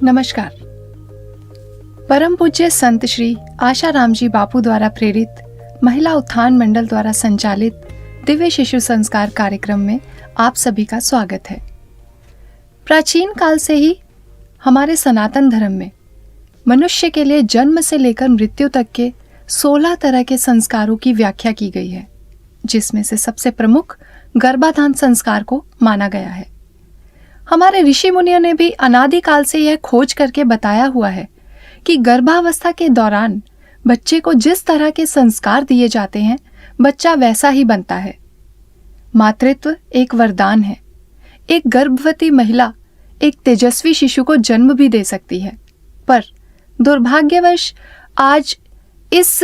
नमस्कार। परम पूज्य संत श्री आशाराम जी बापू द्वारा प्रेरित महिला उत्थान मंडल द्वारा संचालित दिव्य शिशु संस्कार कार्यक्रम में आप सभी का स्वागत है। प्राचीन काल से ही हमारे सनातन धर्म में मनुष्य के लिए जन्म से लेकर मृत्यु तक के 16 तरह के संस्कारों की व्याख्या की गई है, जिसमें से सबसे प्रमुख गर्भाधान संस्कार को माना गया है। हमारे ऋषि मुनियों ने भी अनादिकाल से यह खोज करके बताया हुआ है कि गर्भावस्था के दौरान बच्चे को जिस तरह के संस्कार दिए जाते हैं, बच्चा वैसा ही बनता है। मातृत्व एक वरदान है। एक गर्भवती महिला एक तेजस्वी शिशु को जन्म भी दे सकती है, पर दुर्भाग्यवश आज इस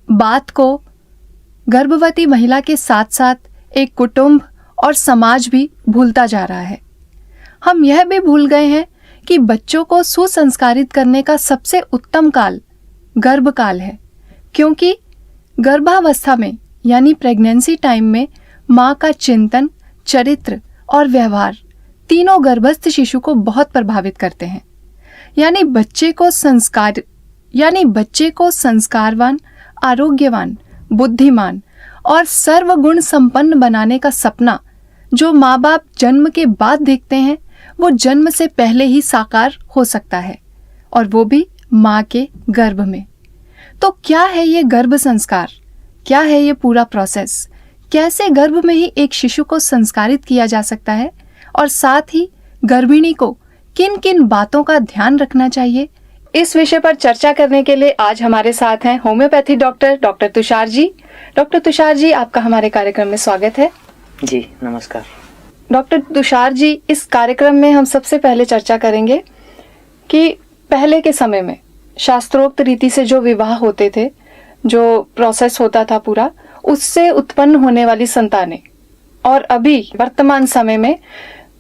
बात को गर्भवती महिला के साथ साथ एक कुटुंब और समाज भी भूलता जा रहा है। हम यह भी भूल गए हैं कि बच्चों को सुसंस्कारित करने का सबसे उत्तम काल गर्भकाल है, क्योंकि गर्भावस्था में यानी प्रेगनेंसी टाइम में माँ का चिंतन, चरित्र और व्यवहार तीनों गर्भस्थ शिशु को बहुत प्रभावित करते हैं। यानी बच्चे को संस्कारवान, आरोग्यवान, बुद्धिमान और सर्वगुण संपन्न बनाने का सपना जो माँ बाप जन्म के बाद देखते हैं, वो जन्म से पहले ही साकार हो सकता है, और वो भी माँ के गर्भ में। तो क्या है ये गर्भ संस्कार? क्या है ये पूरा प्रोसेस? कैसे गर्भ में ही एक शिशु को संस्कारित किया जा सकता है, और साथ ही गर्भिणी को किन किन बातों का ध्यान रखना चाहिए? इस विषय पर चर्चा करने के लिए आज हमारे साथ हैं homeopathy doctor Tushar ji. Doctor Tushar ji, आपका हमारे कार्यक्रम में स्वागत है। जी नमस्कार। डॉक्टर तुषार जी, इस कार्यक्रम में हम सबसे पहले चर्चा करेंगे कि पहले के समय में शास्त्रोक्त रीति से जो विवाह होते थे, जो प्रोसेस होता था पूरा, उससे उत्पन्न होने वाली संतानें और अभी वर्तमान समय में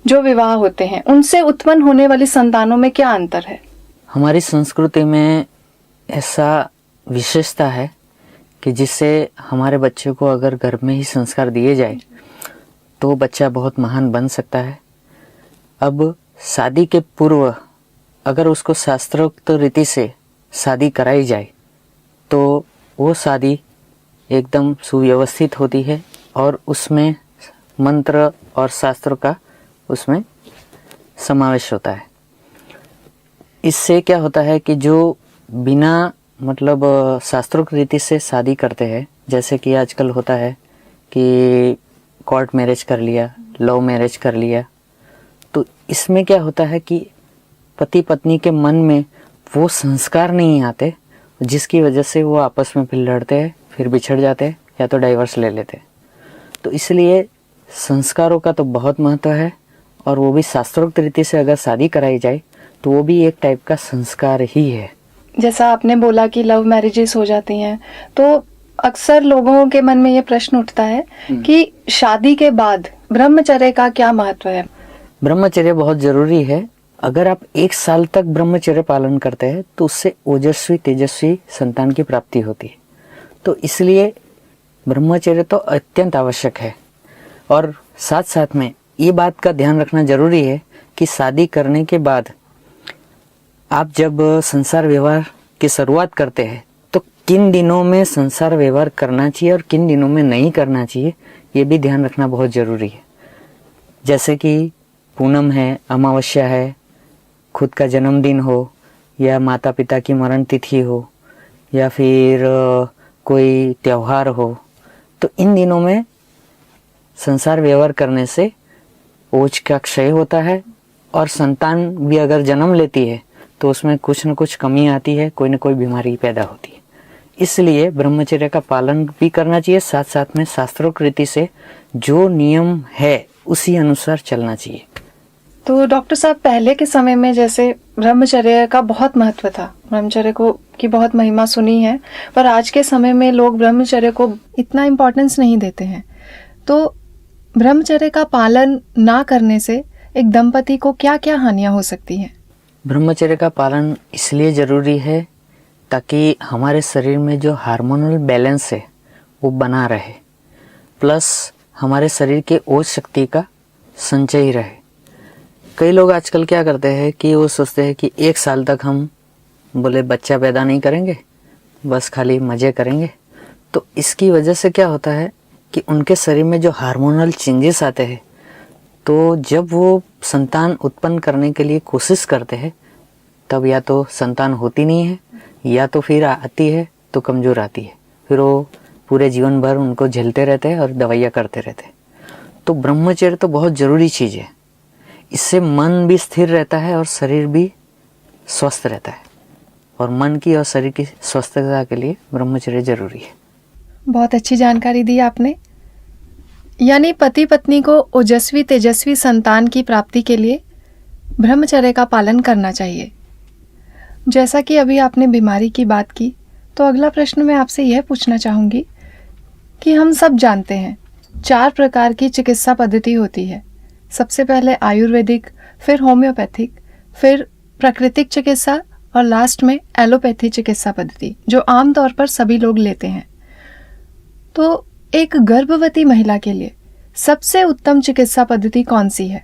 जो विवाह होते हैं उनसे उत्पन्न होने वाली संतानों में क्या अंतर है? हमारी संस्कृति में ऐसा विशेषता है कि जिससे हमारे बच्चे को अगर गर्भ में ही संस्कार दिए जाए तो बच्चा बहुत महान बन सकता है। अब शादी के पूर्व अगर उसको शास्त्रोक्त रीति से शादी कराई जाए तो वो शादी एकदम सुव्यवस्थित होती है और उसमें मंत्र और शास्त्र का उसमें समावेश होता है। इससे क्या होता है कि जो बिना मतलब शास्त्रोक्त रीति से शादी करते हैं, जैसे कि आजकल होता है कि कोर्ट मैरिज कर लिया, लव मैरिज कर लिया, तो इसमें क्या होता है कि पति पत्नी के मन में वो संस्कार नहीं आते, जिसकी वजह से वो आपस में फिर लड़ते हैं, फिर बिछड़ जाते हैं या तो डाइवर्स ले लेते हैं। तो इसलिए संस्कारों का तो बहुत महत्व है, और वो भी शास्त्रोक्त रीति से अगर शादी कराई जाए तो वो भी एक टाइप का संस्कार ही है। जैसा आपने बोला कि लव मैरिजेस हो जाती हैं, तो अक्सर लोगों के मन में ये प्रश्न उठता है कि शादी के बाद ब्रह्मचर्य का क्या महत्व है? ब्रह्मचर्य बहुत जरूरी है। अगर आप 1 साल तक ब्रह्मचर्य पालन करते हैं तो उससे ओजस्वी तेजस्वी संतान की प्राप्ति होती है। तो इसलिए ब्रह्मचर्य तो अत्यंत आवश्यक है। और साथ साथ में ये बात का ध्यान रखना जरूरी है कि शादी करने के बाद आप जब संसार व्यवहार की शुरुआत करते हैं तो किन दिनों में संसार व्यवहार करना चाहिए और किन दिनों में नहीं करना चाहिए, ये भी ध्यान रखना बहुत जरूरी है। जैसे कि पूनम है, अमावस्या है, खुद का जन्मदिन हो, या माता पिता की मरण तिथि हो, या फिर कोई त्योहार हो, तो इन दिनों में संसार व्यवहार करने से ओज का क्षय होता है, और संतान भी अगर जन्म लेती है तो उसमें कुछ न कुछ कमी आती है, कोई न कोई बीमारी पैदा होती है। इसलिए ब्रह्मचर्य का पालन भी करना चाहिए, साथ साथ में शास्त्रोक्त रीति से जो नियम है उसी अनुसार चलना चाहिए। तो डॉक्टर साहब, पहले के समय में जैसे ब्रह्मचर्य का बहुत महत्व था, ब्रह्मचर्य को की बहुत महिमा सुनी है, पर आज के समय में लोग ब्रह्मचर्य को इतना इम्पोर्टेंस नहीं देते हैं। तो ब्रह्मचर्य का पालन ना करने से एक दंपति को क्या क्या हानियां हो सकती हैं? ब्रह्मचर्य का पालन इसलिए जरूरी है ताकि हमारे शरीर में जो हार्मोनल बैलेंस है वो बना रहे, प्लस हमारे शरीर के ओज शक्ति का संचय रहे। कई लोग आजकल क्या करते हैं कि वो सोचते हैं कि 1 साल तक हम बोले बच्चा पैदा नहीं करेंगे, बस खाली मज़े करेंगे। तो इसकी वजह से क्या होता है कि उनके शरीर में जो हार्मोनल चेंजेस आते हैं, तो जब वो संतान उत्पन्न करने के लिए कोशिश करते हैं तब या तो संतान होती नहीं है, या तो फिर आती है तो कमज़ोर आती है। फिर वो पूरे जीवन भर उनको झेलते रहते हैं और दवाइयाँ करते रहते हैं। तो ब्रह्मचर्य तो बहुत ज़रूरी चीज़ है। इससे मन भी स्थिर रहता है और शरीर भी स्वस्थ रहता है। और मन की और शरीर की स्वस्थता के लिए ब्रह्मचर्य जरूरी है। बहुत अच्छी जानकारी दी आपने। यानी पति पत्नी को ओजस्वी तेजस्वी संतान की प्राप्ति के लिए ब्रह्मचर्य का पालन करना चाहिए। जैसा कि अभी आपने बीमारी की बात की, तो अगला प्रश्न मैं आपसे यह पूछना चाहूँगी कि हम सब जानते हैं 4 प्रकार की चिकित्सा पद्धति होती है। सबसे पहले आयुर्वेदिक, फिर होम्योपैथिक, फिर प्राकृतिक चिकित्सा और लास्ट में एलोपैथी चिकित्सा पद्धति, जो आमतौर पर सभी लोग लेते हैं। तो एक गर्भवती महिला के लिए सबसे उत्तम चिकित्सा पद्धति कौन सी है?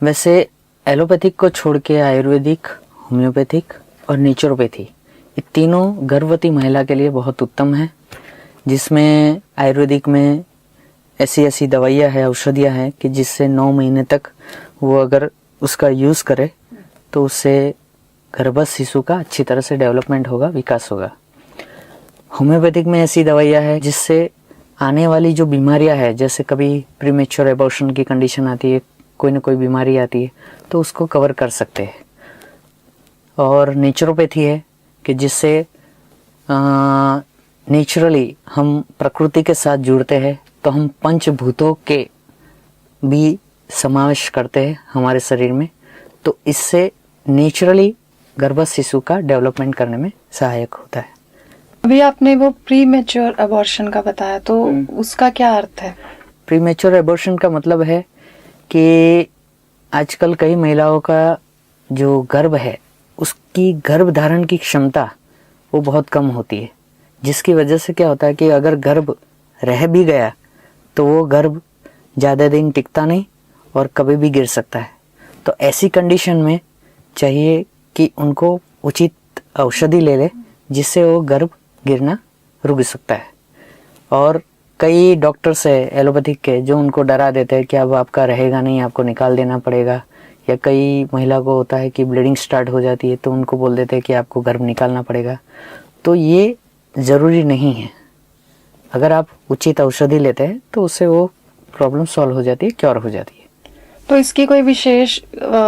वैसे एलोपैथिक को छोड़ के आयुर्वेदिक, होम्योपैथिक और नेचुरोपैथी, ये तीनों गर्भवती महिला के लिए बहुत उत्तम है। जिसमें आयुर्वेदिक में ऐसी ऐसी दवाइयाँ हैं, औषधियाँ हैं कि जिससे 9 महीने तक वो अगर उसका यूज़ करे तो उससे गर्भस्थ शिशु का अच्छी तरह से डेवलपमेंट होगा, विकास होगा। होम्योपैथिक में ऐसी दवाइयाँ हैं जिससे आने वाली जो बीमारियाँ हैं, जैसे कभी प्रीमेच्योर एबॉर्शन की कंडीशन आती है, कोई ना कोई बीमारी आती है, तो उसको कवर कर सकते हैं। और नेचुरोपैथी है कि जिससे नेचुरली हम प्रकृति के साथ जुड़ते हैं, तो हम पंचभूतों के भी समावेश करते हैं हमारे शरीर में, तो इससे नेचुरली गर्भस्थ शिशु का डेवलपमेंट करने में सहायक होता है। अभी आपने वो प्री मैच्योर अबॉर्शन का बताया, तो उसका क्या अर्थ है? प्री मैच्योर एबॉर्शन का मतलब है कि आजकल कई महिलाओं का जो गर्भ है, उसकी गर्भ धारण की क्षमता वो बहुत कम होती है, जिसकी वजह से क्या होता है कि अगर गर्भ रह भी गया तो वो गर्भ ज़्यादा दिन टिकता नहीं और कभी भी गिर सकता है। तो ऐसी कंडीशन में चाहिए कि उनको उचित औषधि ले ले, जिससे वो गर्भ गिरना रुक सकता है। और कई डॉक्टर्स है एलोपैथिक के जो उनको डरा देते हैं कि अब आपका रहेगा नहीं, आपको निकाल देना पड़ेगा। या कई महिला को होता है कि ब्लीडिंग स्टार्ट हो जाती है, तो उनको बोल देते हैं कि आपको गर्भ निकालना पड़ेगा। तो ये ज़रूरी नहीं है। अगर आप उचित औषधि लेते हैं तो उससे वो प्रॉब्लम सॉल्व हो जाती है, क्योर हो जाती है। तो इसकी कोई विशेष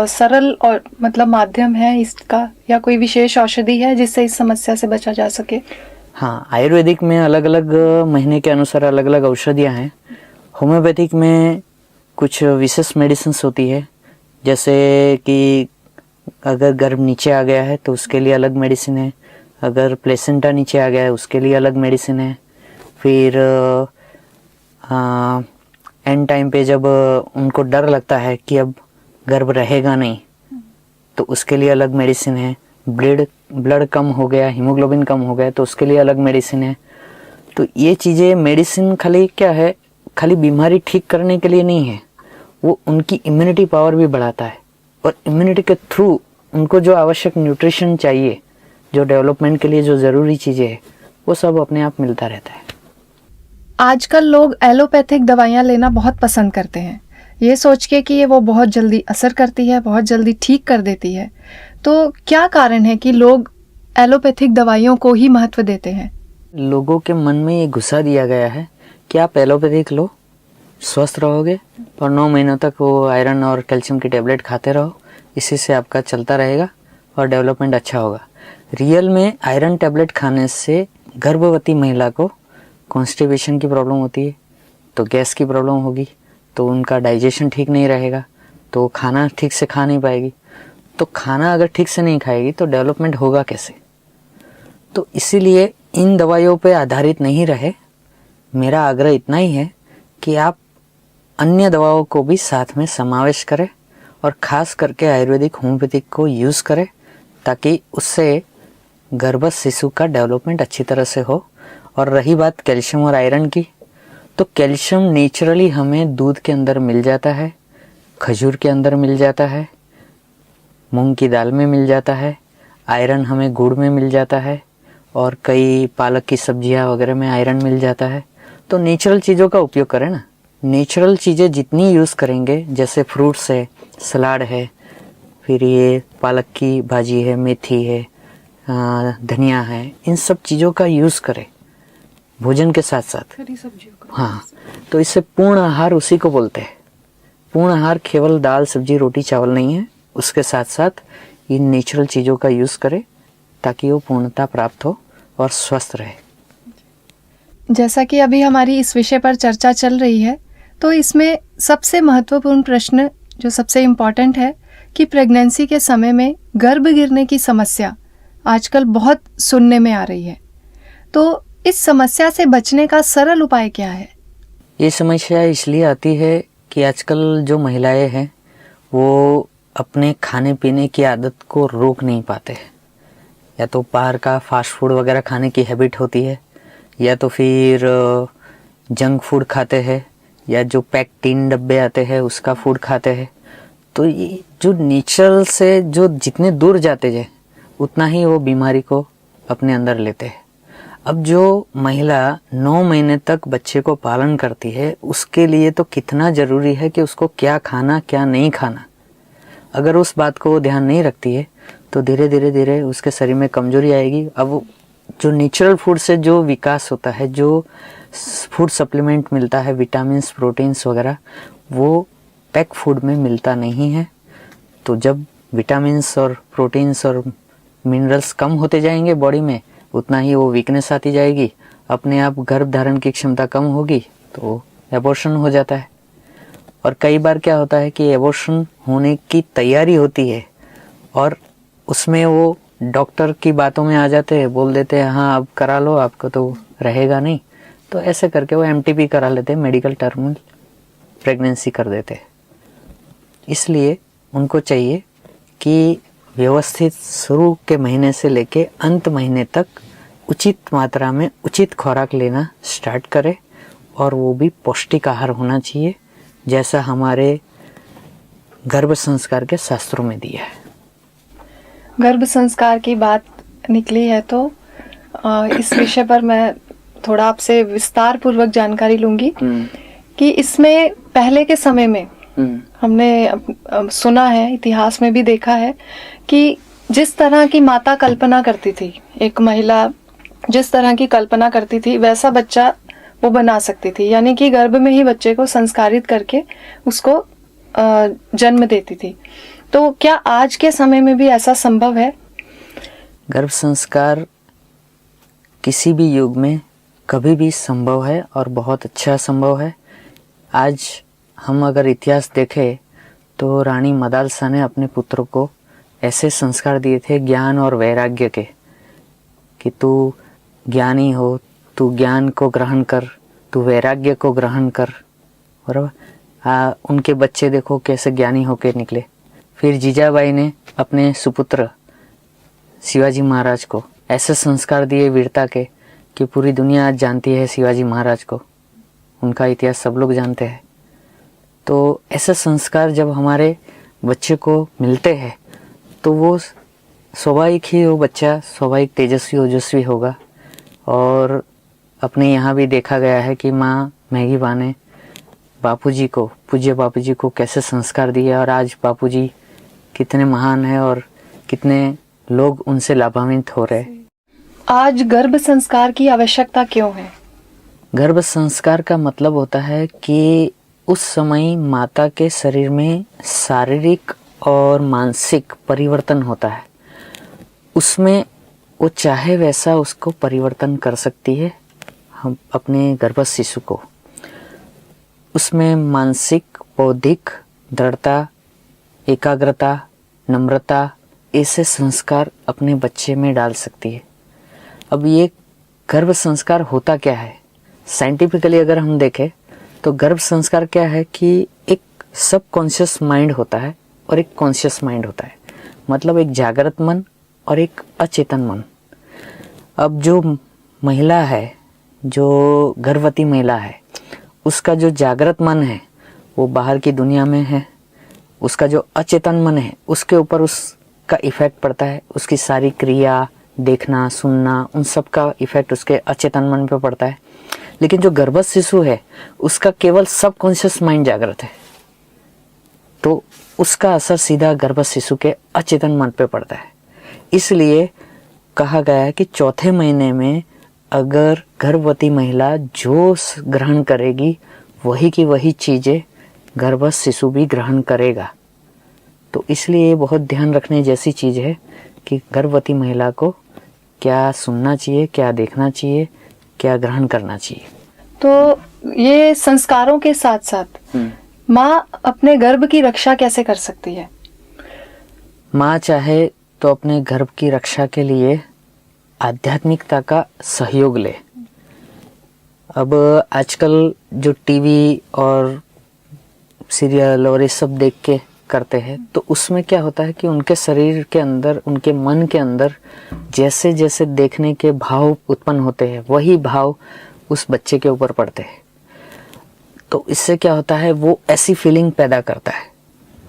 सरल और मतलब माध्यम है इसका, या कोई विशेष औषधि है जिससे इस समस्या से बचा जा सके? हाँ, आयुर्वेदिक में अलग अलग महीने के अनुसार अलग अलग औषधियाँ हैं। होम्योपैथिक में कुछ विशेष मेडिसिन होती है, जैसे कि अगर गर्भ नीचे आ गया है तो उसके लिए अलग मेडिसिन है, अगर प्लेसेंटा नीचे आ गया है उसके लिए अलग मेडिसिन है। फिर एंड टाइम पे जब उनको डर लगता है कि अब गर्भ रहेगा नहीं, तो उसके लिए अलग मेडिसिन है। ब्लड कम हो गया, हीमोग्लोबिन कम हो गया, तो उसके लिए अलग मेडिसिन है। तो ये चीज़ें मेडिसिन खाली क्या है, खाली बीमारी ठीक करने के लिए नहीं है, वो उनकी इम्यूनिटी पावर भी बढ़ाता है। और इम्यूनिटी के थ्रू उनको जो आवश्यक न्यूट्रिशन चाहिए, जो डेवलपमेंट के लिए जो ज़रूरी चीज़ें हैं, वो सब अपने आप मिलता रहता है। आजकल लोग एलोपैथिक दवाइयाँ लेना बहुत पसंद करते हैं, ये सोच के कि ये वो बहुत जल्दी असर करती है, बहुत जल्दी ठीक कर देती है। तो क्या कारण है कि लोग एलोपैथिक दवाइयों को ही महत्व देते हैं? लोगों के मन में ये घुसा दिया गया है कि आप एलोपैथिक लो, स्वस्थ रहोगे, और 9 महीनों तक वो आयरन और कैल्शियम की टेबलेट खाते रहो, इसी से आपका चलता रहेगा और डेवलपमेंट अच्छा होगा। रियल में आयरन टेबलेट खाने से गर्भवती महिला को कॉन्स्टिपेशन की प्रॉब्लम होती है, तो गैस की प्रॉब्लम होगी, तो उनका डाइजेशन ठीक नहीं रहेगा, तो खाना ठीक से खा नहीं पाएगी। तो खाना अगर ठीक से नहीं खाएगी तो डेवलपमेंट होगा कैसे? तो इसीलिए इन दवाइयों पे आधारित नहीं रहे। मेरा आग्रह इतना ही है कि आप अन्य दवाओं को भी साथ में समावेश करें, और ख़ास करके आयुर्वेदिक होम्योपैथिक को यूज़ करें, ताकि उससे गर्भस्थ शिशु का डेवलपमेंट अच्छी तरह से हो। और रही बात कैल्शियम और आयरन की, तो कैल्शियम नेचुरली हमें दूध के अंदर मिल जाता है, खजूर के अंदर मिल जाता है, मूंग की दाल में मिल जाता है, आयरन हमें गुड़ में मिल जाता है, और कई पालक की सब्जियां वगैरह में आयरन मिल जाता है। तो नेचुरल चीज़ों का उपयोग करें ना। नेचुरल चीज़ें जितनी यूज़ करेंगे, जैसे फ्रूट्स है, सलाद है, फिर ये पालक की भाजी है, मेथी है, धनिया है, इन सब चीज़ों का यूज़ करें भोजन के साथ साथ। हरी सब्जियों का। हाँ, तो इससे पूर्ण आहार उसी को बोलते हैं। पूर्ण आहार केवल दाल सब्जी रोटी चावल नहीं है, उसके साथ साथ इन नेचुरल चीज़ों का यूज़ करें ताकि वो पूर्णता प्राप्त हो और स्वस्थ रहे। जैसा कि अभी हमारी इस विषय पर चर्चा चल रही है, तो इसमें सबसे महत्वपूर्ण प्रश्न जो सबसे इम्पोर्टेंट है कि प्रेगनेंसी के समय में गर्भ गिरने की समस्या आजकल बहुत सुनने में आ रही है। तो इस समस्या से बचने का सरल उपाय क्या है? ये समस्या इसलिए आती है कि आजकल जो महिलाएं हैं वो अपने खाने पीने की आदत को रोक नहीं पाते हैं। या तो बाहर का फास्ट फूड वगैरह खाने की हैबिट होती है, या तो फिर जंक फूड खाते हैं, या जो पैक 3 डब्बे आते हैं उसका फूड खाते हैं। तो ये जो नेचुरल से जो जितने दूर जाते जाए उतना ही वो बीमारी को अपने अंदर लेते हैं। अब जो महिला 9 महीने तक बच्चे को पालन करती है, उसके लिए तो कितना ज़रूरी है कि उसको क्या खाना क्या नहीं खाना। अगर उस बात को वो ध्यान नहीं रखती है तो धीरे धीरे उसके शरीर में कमजोरी आएगी। अब जो नेचुरल फूड से जो विकास होता है, जो फूड सप्लीमेंट मिलता है, विटामिन्स प्रोटीन्स वगैरह, वो पैक फूड में मिलता नहीं है। तो जब विटामिन्स और प्रोटीन्स और मिनरल्स कम होते जाएंगे बॉडी में, उतना ही वो वीकनेस आती जाएगी, अपने आप गर्भ धारण की क्षमता कम होगी, तो एबॉर्शन हो जाता है। और कई बार क्या होता है कि एबॉर्शन होने की तैयारी होती है और उसमें वो डॉक्टर की बातों में आ जाते हैं, बोल देते हैं हाँ अब करा लो, आपको तो रहेगा नहीं। तो ऐसे करके वो MTP करा लेते हैं, मेडिकल टर्मिनल प्रेगनेंसी कर देते हैं। इसलिए उनको चाहिए कि व्यवस्थित शुरू के महीने से लेके अंत महीने तक उचित मात्रा में उचित खुराक लेना स्टार्ट करें, और वो भी पौष्टिक आहार होना चाहिए, जैसा हमारे गर्भ संस्कार के शास्त्रों में दिया है। गर्भ संस्कार की बात निकली है तो इस विषय पर मैं थोड़ा आपसे विस्तार पूर्वक जानकारी लूंगी कि इसमें पहले के समय में हमने सुना है, इतिहास में भी देखा है कि जिस तरह की माता कल्पना करती थी, एक महिला जिस तरह की कल्पना करती थी वैसा बच्चा वो बना सकती थी, यानी कि गर्भ में ही बच्चे को संस्कारित करके उसको जन्म देती थी। तो क्या आज के समय में भी ऐसा संभव है? गर्भ संस्कार किसी भी युग में कभी भी संभव है और बहुत अच्छा संभव है। आज हम अगर इतिहास देखें तो रानी मदालसा ने अपने पुत्र को ऐसे संस्कार दिए थे ज्ञान और वैराग्य के, कि तू ज्ञानी हो, तू ज्ञान को ग्रहण कर, तू वैराग्य को ग्रहण कर। बराबर। उनके बच्चे देखो कैसे ज्ञानी होके निकले। फिर जीजाबाई ने अपने सुपुत्र शिवाजी महाराज को ऐसे संस्कार दिए वीरता के कि पूरी दुनिया आज जानती है शिवाजी महाराज को, उनका इतिहास सब लोग जानते हैं। तो ऐसे संस्कार जब हमारे बच्चे को मिलते हैं तो वो स्वाभाविक ही वो बच्चा स्वाभाविक तेजस्वी ओजस्वी होगा। और अपने यहाँ भी देखा गया है कि माँ मैगी बा ने बापूजी को, पूज्य बापूजी को कैसे संस्कार दिए, और आज बापूजी कितने महान है और कितने लोग उनसे लाभान्वित हो रहे। आज गर्भ संस्कार की आवश्यकता क्यों है? गर्भ संस्कार का मतलब होता है कि उस समय माता के शरीर में शारीरिक और मानसिक परिवर्तन होता है, उसमें वो चाहे वैसा उसको परिवर्तन कर सकती है हम अपने गर्भस्थ शिशु को। उसमें मानसिक, बौद्धिक दृढ़ता, एकाग्रता, नम्रता, ऐसे संस्कार अपने बच्चे में डाल सकती है। अब ये गर्भ संस्कार होता क्या है? साइंटिफिकली अगर हम देखें तो गर्भ संस्कार क्या है कि एक सबकॉन्शियस माइंड होता है और एक कॉन्शियस माइंड होता है, मतलब एक जागृत मन और एक अचेतन मन। अब जो महिला है, जो गर्भवती महिला है, उसका जो जागृत मन है वो बाहर की दुनिया में है, उसका जो अचेतन मन है उसके ऊपर उस का इफेक्ट पड़ता है, उसकी सारी क्रिया, देखना, सुनना, उन सब का इफेक्ट उसके अचेतन मन पे पड़ता है। लेकिन जो गर्भस्थ शिशु है उसका केवल सबकॉन्शियस माइंड जागृत है, तो उसका असर सीधा गर्भस्थ शिशु के अचेतन मन पे पड़ता है। इसलिए कहा गया है कि चौथे महीने में अगर गर्भवती महिला जो ग्रहण करेगी वही की वही चीजें गर्भस्थ शिशु भी ग्रहण करेगा। तो इसलिए ये बहुत ध्यान रखने जैसी चीज है कि गर्भवती महिला को क्या सुनना चाहिए, क्या देखना चाहिए, क्या ग्रहण करना चाहिए। तो ये संस्कारों के साथ साथ माँ अपने गर्भ की रक्षा कैसे कर सकती है? माँ चाहे तो अपने गर्भ की रक्षा के लिए आध्यात्मिकता का सहयोग ले। अब आजकल जो टीवी और सीरियल और ये सब देख के करते हैं, तो उसमें क्या होता है कि उनके शरीर के अंदर, उनके मन के अंदर जैसे जैसे देखने के भाव उत्पन्न होते हैं वही भाव उस बच्चे के ऊपर पड़ते हैं। तो इससे क्या होता है, वो ऐसी फीलिंग पैदा करता है।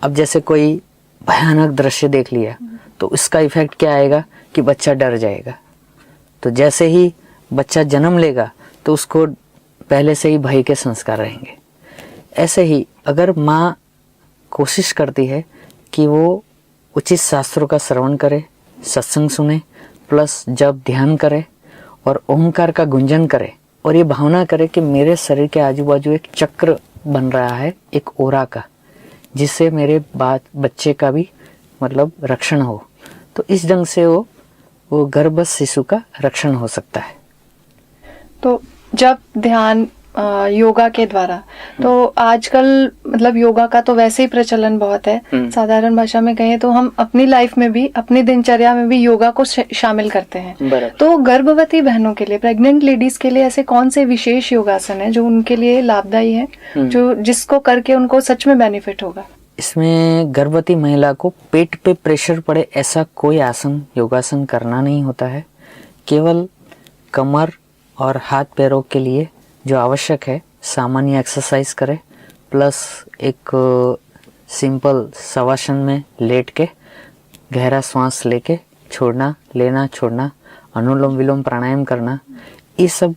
अब जैसे कोई भयानक दृश्य देख लिया तो इसका इफेक्ट क्या आएगा कि बच्चा डर जाएगा। तो जैसे ही बच्चा जन्म लेगा तो उसको पहले से ही भय के संस्कार रहेंगे। ऐसे ही अगर माँ कोशिश करती है कि वो उचित शास्त्रों का श्रवण करे, सत्संग सुने, प्लस जब ध्यान करे और ओमकार का गुंजन करे और ये भावना करे कि मेरे शरीर के आजू बाजू एक चक्र बन रहा है, एक ओरा का, जिससे मेरे बच्चे का भी मतलब रक्षण हो, तो इस ढंग से वो गर्भस्थ शिशु का रक्षण हो सकता है। तो जब ध्यान योगा के द्वारा, तो आजकल मतलब योगा का तो वैसे ही प्रचलन बहुत है, साधारण भाषा में कहें तो हम अपनी लाइफ में भी, अपनी दिनचर्या में भी योगा को शामिल करते हैं। तो गर्भवती बहनों के लिए, प्रेग्नेंट लेडीज के लिए ऐसे कौन से विशेष योगासन है जो उनके लिए लाभदायी है, जो जिसको करके उनको सच में बेनिफिट होगा? इसमें गर्भवती महिला को पेट पे प्रेशर पड़े ऐसा कोई आसन, योगासन करना नहीं होता है। केवल कमर और हाथ पैरों के लिए जो आवश्यक है सामान्य एक्सरसाइज करें, प्लस एक सिंपल शवासन में लेट के गहरा श्वास लेके छोड़ना, लेना, छोड़ना, अनुलोम विलोम प्राणायाम करना, ये सब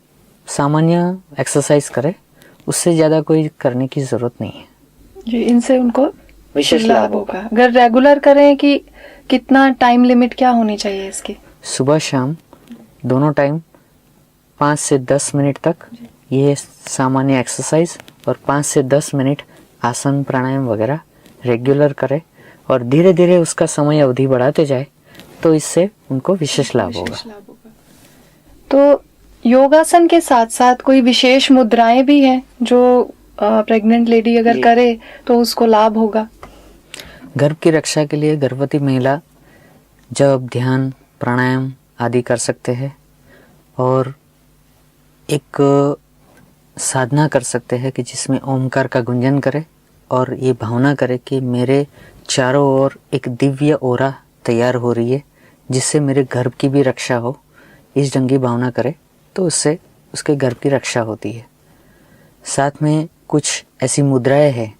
सामान्य एक्सरसाइज करें। उससे ज़्यादा कोई करने की ज़रूरत नहीं है जी। इनसे उनको विशेष लाभ होगा। अगर रेगुलर करें कि कितना टाइम लिमिट क्या होनी चाहिए इसकी? सुबह शाम दोनों टाइम 5 से 10 मिनट तक ये सामान्य एक्सरसाइज और 5 से 10 मिनट आसन प्राणायाम वगैरह रेगुलर करें और धीरे धीरे उसका समय अवधि बढ़ाते जाए, तो इससे उनको विशेष लाभ होगा। तो योगासन के साथ साथ कोई विशेष मुद्राएं भी हैं जो प्रेग्नेंट लेडी अगर करे तो उसको लाभ होगा? गर्भ की रक्षा के लिए गर्भवती महिला जब ध्यान, प्राणायाम आदि कर सकते हैं और एक साधना कर सकते हैं कि जिसमें ओमकार का गुंजन करे और ये भावना करे कि मेरे चारों ओर एक दिव्य ओरा तैयार हो रही है जिससे मेरे गर्भ की भी रक्षा हो। इस ढंग की भावना करे तो उससे उसके गर्भ की रक्षा होती है। साथ में कुछ ऐसी मुद्राएं हैं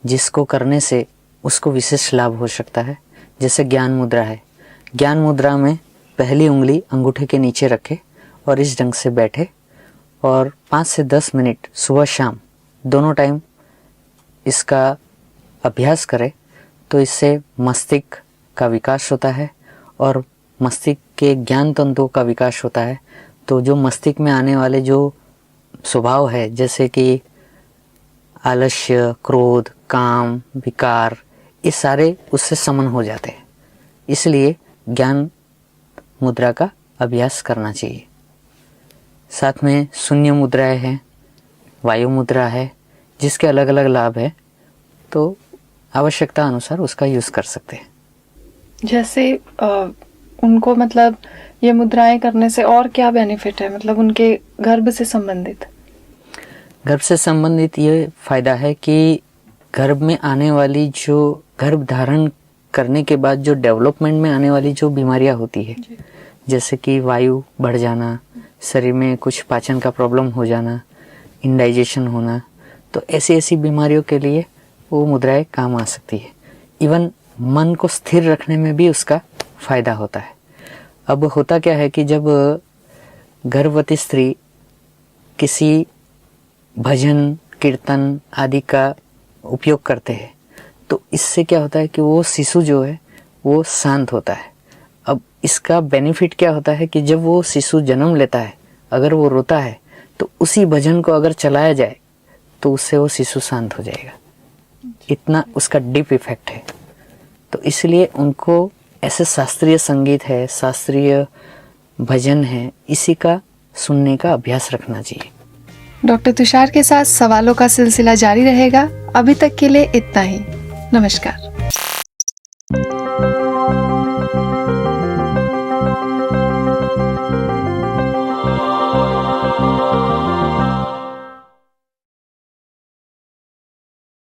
जिसको करने से उसको विशेष लाभ हो सकता है। जैसे ज्ञान मुद्रा है। ज्ञान मुद्रा में पहली उंगली अंगूठे के नीचे रखे और इस ढंग से बैठे और 5 से 10 मिनट सुबह शाम दोनों टाइम इसका अभ्यास करें, तो इससे मस्तिष्क का विकास होता है और मस्तिष्क के ज्ञान तंतुओं का विकास होता है। तो जो मस्तिष्क में आने वाले जो स्वभाव है, जैसे कि आलस्य, क्रोध, काम, विकार, ये सारे उससे समन हो जाते हैं। इसलिए ज्ञान मुद्रा का अभ्यास करना चाहिए। साथ में शून्य मुद्राएं हैं, वायु मुद्रा है, जिसके अलग अलग लाभ है, तो आवश्यकता अनुसार उसका यूज कर सकते हैं। जैसे उनको मतलब ये मुद्राएं करने से और क्या बेनिफिट है, मतलब उनके गर्भ से संबंधित? गर्भ से संबंधित ये फायदा है कि गर्भ में आने वाली जो गर्भ धारण करने के बाद जो डेवलपमेंट में आने वाली जो बीमारियां होती है, जैसे कि वायु बढ़ जाना, शरीर में कुछ पाचन का प्रॉब्लम हो जाना, इंडाइजेशन होना, तो ऐसी ऐसी बीमारियों के लिए वो मुद्राएं काम आ सकती है। इवन मन को स्थिर रखने में भी उसका फायदा होता है। अब होता क्या है कि जब गर्भवती स्त्री किसी भजन कीर्तन आदि का उपयोग करते हैं तो इससे क्या होता है कि वो शिशु जो है वो शांत होता है। अब इसका बेनिफिट क्या होता है कि जब वो शिशु जन्म लेता है, अगर वो रोता है तो उसी भजन को अगर चलाया जाए तो उससे वो शिशु शांत हो जाएगा। इतना उसका डीप इफेक्ट है। तो इसलिए उनको ऐसे शास्त्रीय संगीत है, शास्त्रीय भजन है, इसी का सुनने का अभ्यास रखना चाहिए। डॉक्टर तुषार के साथ सवालों का सिलसिला जारी रहेगा। अभी तक के लिए इतना ही। नमस्कार।